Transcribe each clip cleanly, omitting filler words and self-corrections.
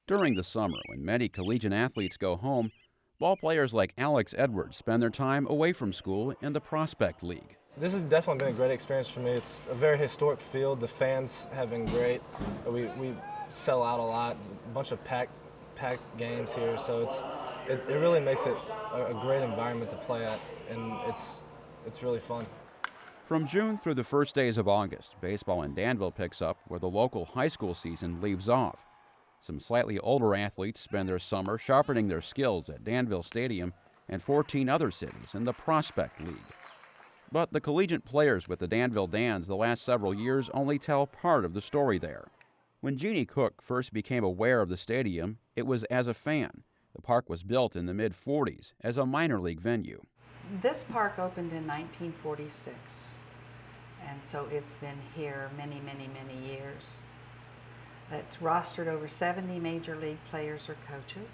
During the summer, when many collegiate athletes go home, ball players like Alex Edwards spend their time away from school in the Prospect League. This has definitely been a great experience for me. It's a very historic field. The fans have been great. We sell out a lot, a bunch of packed games here, so it really makes it a great environment to play at, and it's really fun. From June through the first days of August, baseball in Danville picks up where the local high school season leaves off. Some slightly older athletes spend their summer sharpening their skills at Danville Stadium and 14 other cities in the Prospect League. But the collegiate players with the Danville Dans the last several years only tell part of the story there. When Jeannie Cook first became aware of the stadium, it was as a fan. The park was built in the mid-40s as a minor league venue. This park opened in 1946, and so it's been here many, many, many years. It's rostered over 70 major league players or coaches.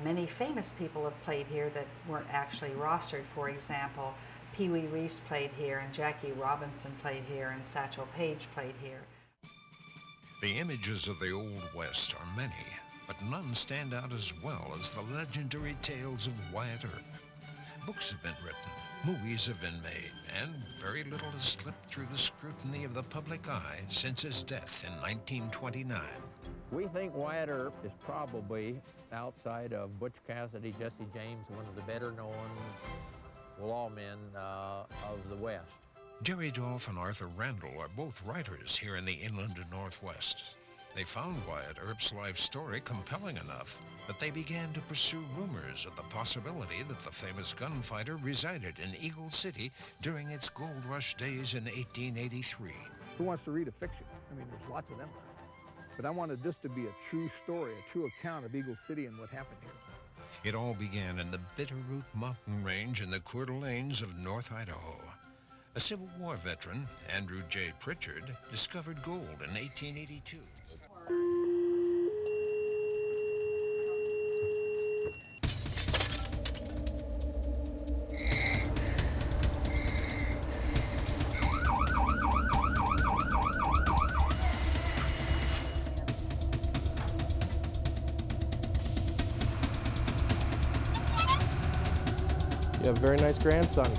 Many famous people have played here that weren't actually rostered. For example, Pee Wee Reese played here, and Jackie Robinson played here, and Satchel Paige played here. The images of the Old West are many, but none stand out as well as the legendary tales of Wyatt Earp. Books have been written, movies have been made, and very little has slipped through the scrutiny of the public eye since his death in 1929. We think Wyatt Earp is probably, outside of Butch Cassidy, Jesse James, one of the better known lawmen of the West. Jerry Dolph and Arthur Randall are both writers here in the inland and Northwest. They found Wyatt Earp's life story compelling enough that they began to pursue rumors of the possibility that the famous gunfighter resided in Eagle City during its gold rush days in 1883. Who wants to read a fiction? I mean, there's lots of them. But I wanted this to be a true story, a true account of Eagle City and what happened here. It all began in the Bitterroot Mountain Range in the Coeur d'Alenes of North Idaho. A Civil War veteran, Andrew J. Pritchard, discovered gold in 1882. You have a very nice grandson.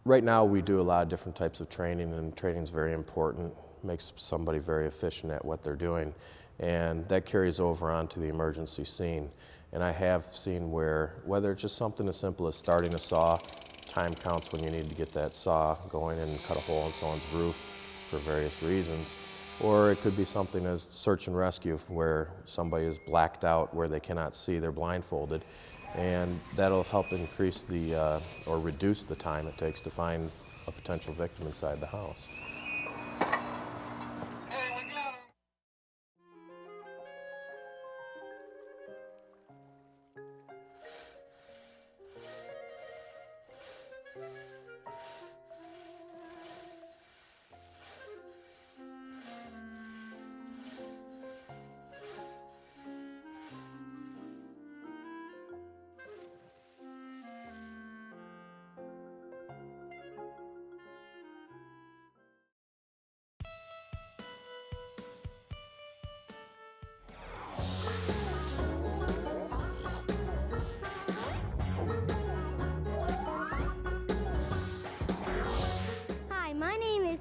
Right now we do a lot of different types of training, and training is very important, makes somebody very efficient at what they're doing, and that carries over onto the emergency scene. And I have seen where, whether it's just something as simple as starting a saw, time counts when you need to get that saw going and cut a hole in someone's roof for various reasons, or it could be something as search and rescue where somebody is blacked out, where they cannot see, they're blindfolded, and that'll help increase or reduce the time it takes to find a potential victim inside the house.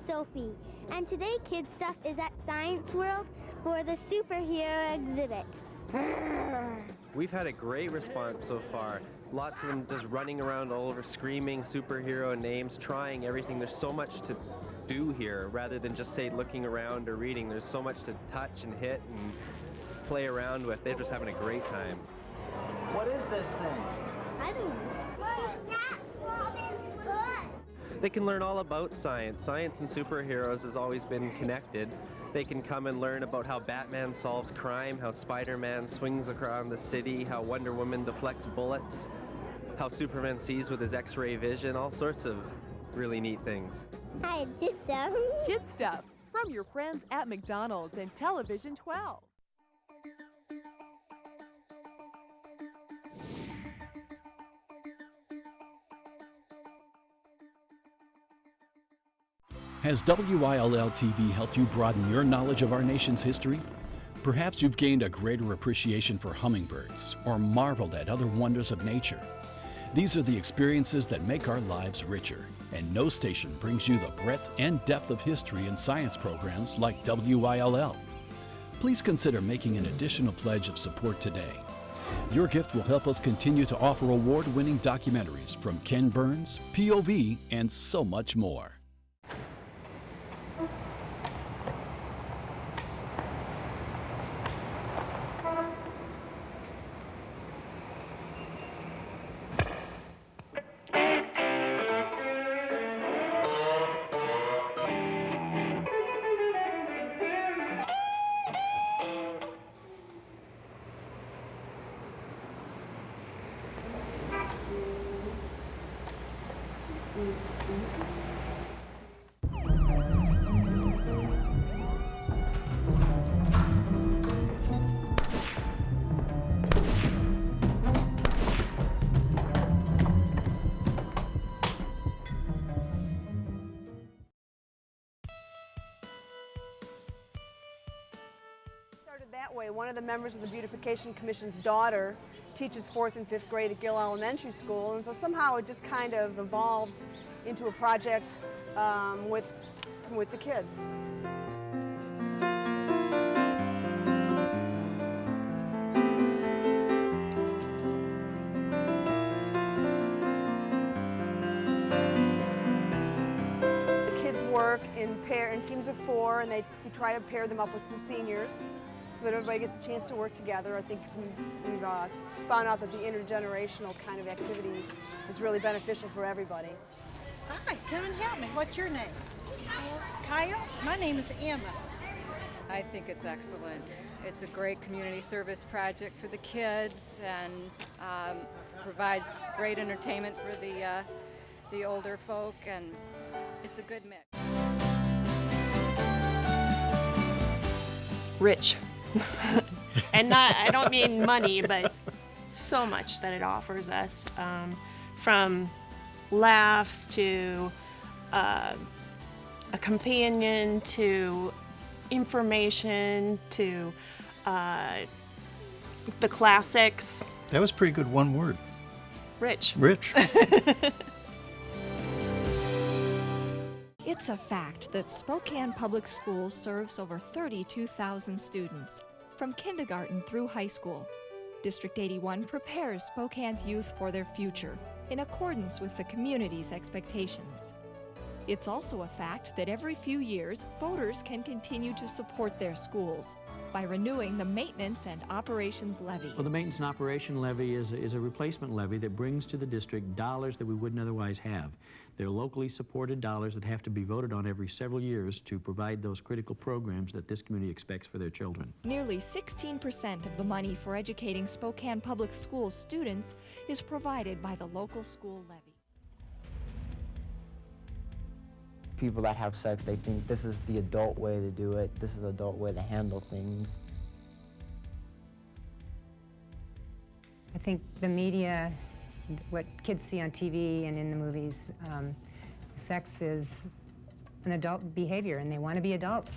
Sophie, and today Kids Stuff is at Science World for the superhero exhibit. We've had a great response so far. Lots of them just running around all over screaming superhero names, trying everything. There's so much to do here rather than just say looking around or reading. There's so much to touch and hit and play around with. They're just having a great time. What is this thing? I don't know. That's Robin Hood. They can learn all about science. Science and superheroes has always been connected. They can come and learn about how Batman solves crime, how Spider-Man swings around the city, how Wonder Woman deflects bullets, how Superman sees with his X-ray vision, all sorts of really neat things. Hi, Kid Stuff. Kid Stuff, from your friends at McDonald's and Television 12. Has WILL-TV helped you broaden your knowledge of our nation's history? Perhaps you've gained a greater appreciation for hummingbirds or marveled at other wonders of nature. These are the experiences that make our lives richer, and no station brings you the breadth and depth of history and science programs like WILL. Please consider making an additional pledge of support today. Your gift will help us continue to offer award-winning documentaries from Ken Burns, POV, and so much more. That way, one of the members of the Beautification Commission's daughter teaches 4th and 5th grade at Gill Elementary School, and so somehow it just kind of evolved into a project with the kids. The kids work in teams of 4, and we try to pair them up with some seniors, so that everybody gets a chance to work together. I think we've found out that the intergenerational kind of activity is really beneficial for everybody. Hi, come and help me. What's your name? Kyle. My name is Emma. I think it's excellent. It's a great community service project for the kids and provides great entertainment for the older folk, and it's a good mix. Rich. And I don't mean money, but so much that it offers us, from laughs to a companion to information to the classics. That was pretty good, one word. Rich. Rich. It's a fact that Spokane Public Schools serves over 32,000 students, from kindergarten through high school. District 81 prepares Spokane's youth for their future in accordance with the community's expectations. It's also a fact that every few years, voters can continue to support their schools by renewing the Maintenance and Operations Levy. Well, the Maintenance and Operation Levy is a replacement levy that brings to the district dollars that we wouldn't otherwise have. They're locally supported dollars that have to be voted on every several years to provide those critical programs that this community expects for their children. Nearly 16% of the money for educating Spokane Public Schools students is provided by the local school levy. People that have sex, they think this is the adult way to do it, this is the adult way to handle things. I think the media, what kids see on TV and in the movies, sex is an adult behavior and they want to be adults.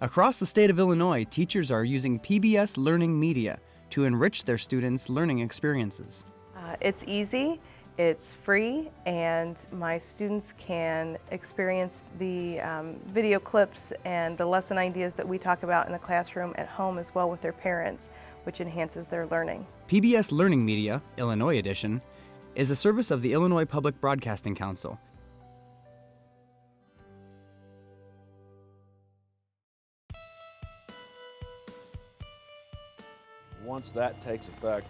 Across the state of Illinois, teachers are using PBS Learning Media to enrich their students' learning experiences. It's easy, it's free, and my students can experience the video clips and the lesson ideas that we talk about in the classroom at home as well with their parents, which enhances their learning. PBS Learning Media, Illinois Edition, is a service of the Illinois Public Broadcasting Council. Once that takes effect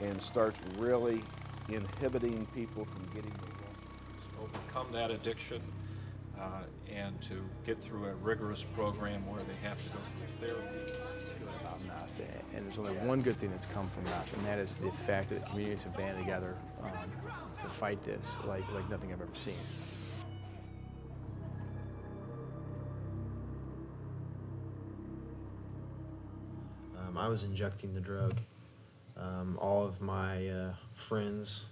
and starts really inhibiting people from getting the overcome that addiction and to get through a rigorous program where they have to go through therapy. About nothing. And there's only one good thing that's come from that, and that is the fact that communities have banded together to fight this like nothing I've ever seen. I was injecting the drug. All of my friends,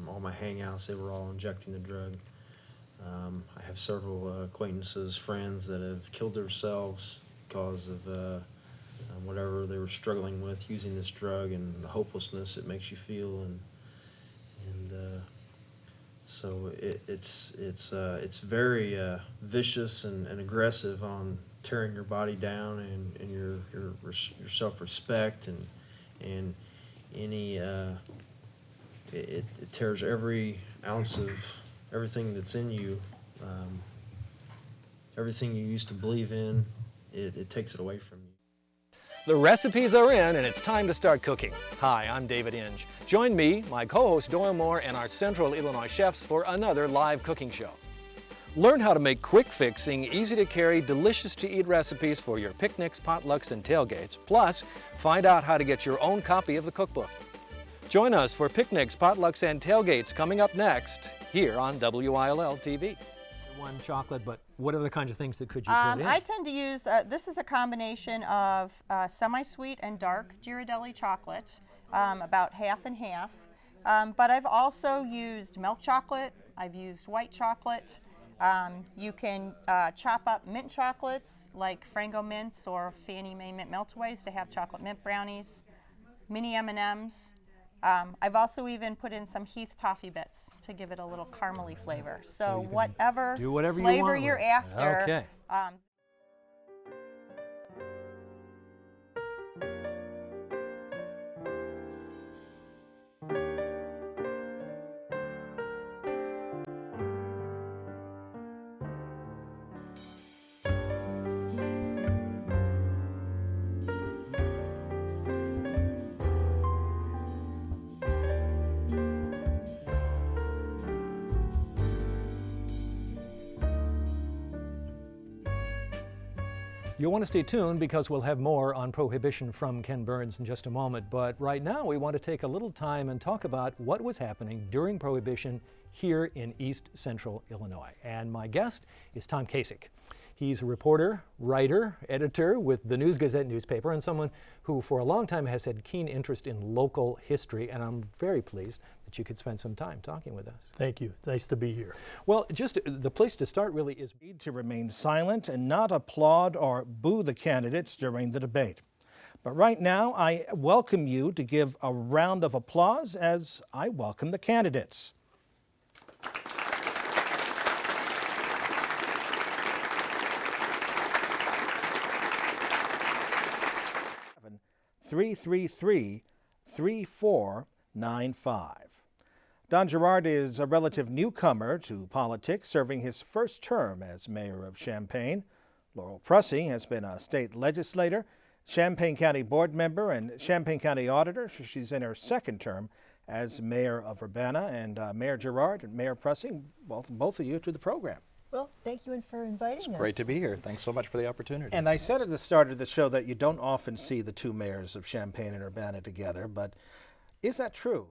all my hangouts, they were all injecting the drug. I have several acquaintances, friends that have killed themselves because of whatever they were struggling with using this drug and the hopelessness it makes you feel, and so it's very vicious and aggressive on tearing your body down and your self-respect and any it tears every ounce of everything that's in you, everything you used to believe in, it takes it away from you. The recipes are in, and it's time to start cooking. Hi, I'm David Inge. Join me, my co-host Dora Moore, and our Central Illinois chefs for another live cooking show. Learn how to make quick-fixing, easy-to-carry, delicious-to-eat recipes for your picnics, potlucks, and tailgates. Plus, find out how to get your own copy of the cookbook. Join us for picnics, potlucks, and tailgates coming up next here on WILL TV. One chocolate, but what other kinds of things that could you put in? I tend to use, this is a combination of semi-sweet and dark Ghirardelli chocolate, about half and half. But I've also used milk chocolate, I've used white chocolate. You can chop up mint chocolates like Frango Mints or Fannie Mae Mint Meltaways to have chocolate mint brownies, mini M&Ms. I've also even put in some Heath toffee bits to give it a little caramely flavor. So whatever flavor you're after. Okay. You'll want to stay tuned because we'll have more on Prohibition from Ken Burns in just a moment. But right now we want to take a little time and talk about what was happening during Prohibition here in East Central Illinois. And my guest is Tom Kasich. He's a reporter, writer, editor with the News Gazette newspaper, and someone who for a long time has had keen interest in local history, and I'm very pleased that you could spend some time talking with us. Thank you. Nice to be here. Well, just the place to start really is to remain silent and not applaud or boo the candidates during the debate. But right now, I welcome you to give a round of applause as I welcome the candidates. (333-3495). Don Gerard is a relative newcomer to politics, serving his first term as mayor of Champaign. Laurel Pressing has been a state legislator, Champaign County board member, and Champaign County auditor. She's in her second term as mayor of Urbana. And Mayor Gerard and Mayor Pressing, welcome both of you to the program. Well, thank you for inviting us. It's great to be here. Thanks so much for the opportunity. And I said at the start of the show that you don't often see the two mayors of Champaign and Urbana together, but is that true?